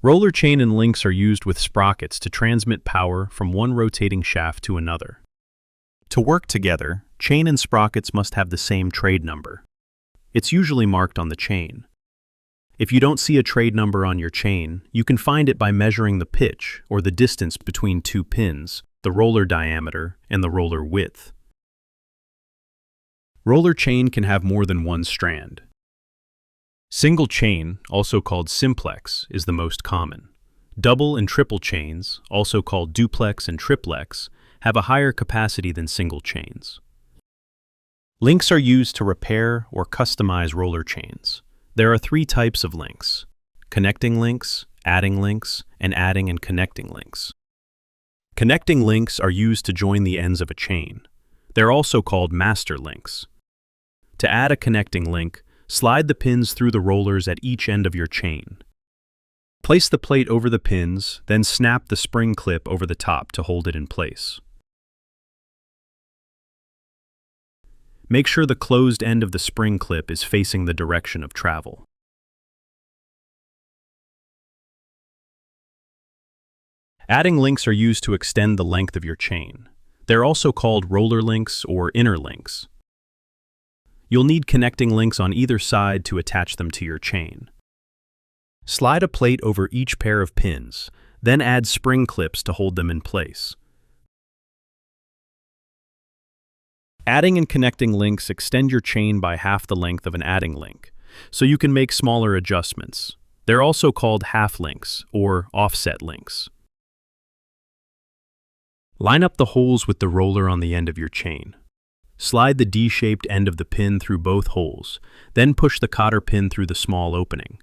Roller chain and links are used with sprockets to transmit power from one rotating shaft to another. To work together, chain and sprockets must have the same trade number. It's usually marked on the chain. If you don't see a trade number on your chain, you can find it by measuring the pitch or the distance between two pins, the roller diameter and the roller width. Roller chain can have more than one strand. Single chain, also called simplex, is the most common. Double and triple chains, also called duplex and triplex, have a higher capacity than single chains. Links are used to repair or customize roller chains. There are three types of links: connecting links, adding links, and adding and connecting links. Connecting links are used to join the ends of a chain. They're also called master links. To add a connecting link, slide the pins through the rollers at each end of your chain. Place the plate over the pins, then snap the spring clip over the top to hold it in place. Make sure the closed end of the spring clip is facing the direction of travel. Adding links are used to extend the length of your chain. They're also called roller links or inner links. You'll need connecting links on either side to attach them to your chain. Slide a plate over each pair of pins, then add spring clips to hold them in place. Adding and connecting links extend your chain by half the length of an adding link, so you can make smaller adjustments. They're also called half links or offset links. Line up the holes with the roller on the end of your chain. Slide the D-shaped end of the pin through both holes, then push the cotter pin through the small opening.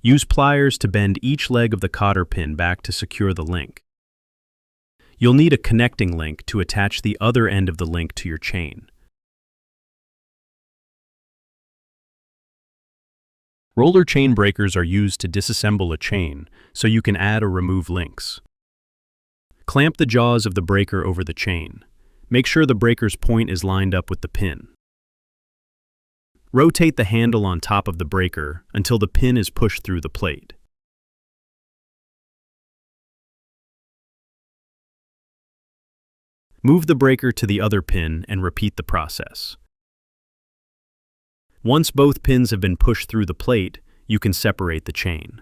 Use pliers to bend each leg of the cotter pin back to secure the link. You'll need a connecting link to attach the other end of the link to your chain. Roller chain breakers are used to disassemble a chain so you can add or remove links. Clamp the jaws of the breaker over the chain. Make sure the breaker's point is lined up with the pin. Rotate the handle on top of the breaker until the pin is pushed through the plate. Move the breaker to the other pin and repeat the process. Once both pins have been pushed through the plate, you can separate the chain.